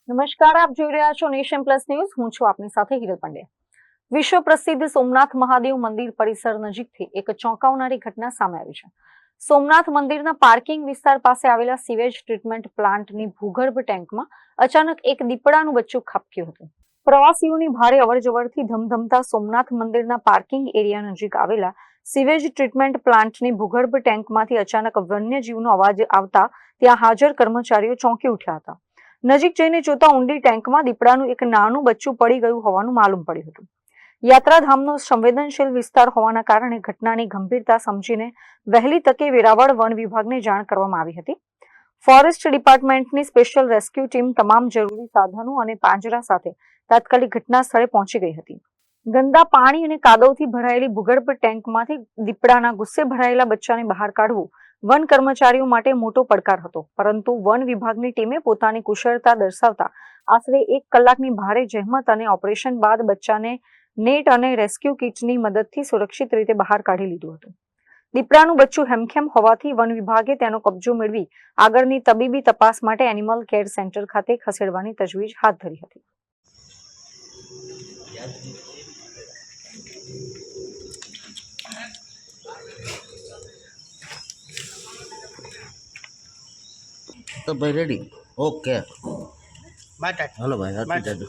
નમસ્કાર, આપ જોઈ રહ્યા છો નેશન પ્લસ ન્યૂઝ. હું છું આપની સાથે હિરલ પંડ્યા. વિશ્વ પ્રસિદ્ધ સોમનાથ મહાદેવ મંદિર પરિસર નજીકથી એક ચોંકાવનારી ઘટના સામે આવી છે. સોમનાથ મંદિરના પાર્કિંગ વિસ્તાર પાસે આવેલા સીવેજ ટ્રીટમેન્ટ પ્લાન્ટની ભૂગર્ભ ટેન્કમાં અચાનક એક દીપડાનું બચ્ચું ખાબક્યું હતું. પ્રવાસીઓની ભારે અવરજવરથી ધમધમતા સોમનાથ મંદિરના પાર્કિંગ એરિયા નજીક આવેલા સીવેજ ટ્રીટમેન્ટ પ્લાન્ટની ભૂગર્ભ ટેન્કમાંથી અચાનક વન્યજીવનો અવાજ આવતા ત્યાં હાજર કર્મચારીઓ ચોંકી ઉઠ્યા હતા. નજીક જઈને જોતા ઊંડી ટેન્કમાં દીપડાનું એક નાનું બચ્ચું પડી ગયું હોવાનું માલુમ પડ્યું હતું. યાત્રાધામનો સંવેદનશીલ વિસ્તાર હોવાના કારણે ઘટનાની ગંભીરતા સમજીને વહેલી તકે વેરાવળ વન વિભાગને જાણ કરવામાં આવી હતી. ફોરેસ્ટ ડિપાર્ટમેન્ટની સ્પેશિયલ રેસ્ક્યુ ટીમ તમામ જરૂરી સાધનો અને પાંજરા સાથે તાત્કાલિક ઘટના સ્થળે પહોંચી ગઈ હતી. ગંદા પાણી અને કાદવથી ભરાયેલી ભૂગર્ભ ટેન્કમાંથી દીપડાના ગુસ્સે ભરાયેલા બચ્ચાને બહાર કાઢવું વન કર્મચારીઓ માટે મોટો પડકાર હતો, પરંતુ વન વિભાગની ટીમે પોતાની કુશળતા દર્શાવતા આશરે 1 કલાકની ભારે જહેમત અને ઓપરેશન બાદ બચ્ચાને નેટ અને રેસ્ક્યુ કિટની મદદથી સુરક્ષિત રીતે બહાર કાઢી લીધું હતું. દીપડાનું બચ્ચું હેમખેમ હોવાથી વન વિભાગે તેનો કબજો મેળવી આગળની તબીબી તપાસ માટે એનિમલ કેર સેન્ટર ખાતે ખસેડવાની તજવીજ હાથ ધરી હતી. તો ભાઈ રેડી ઓકે હાલો ભાઈ આપી દેજો.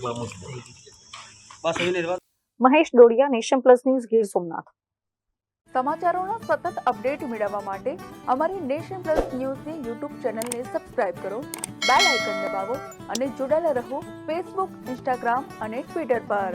Mahesh Dodiya, nation plus news, Gir Somnath. સમાચારોના સતત અપડેટ મેળવવા માટે અમારી નેશન પ્લસ ન્યૂઝની યુટ્યુબ ચેનલને સબસ્ક્રાઇબ કરો, બેલ આઇકન દબાવો અને જોડાયેલા રહો ફેસબુક, ઇન્સ્ટાગ્રામ અને ટ્વિટર પર.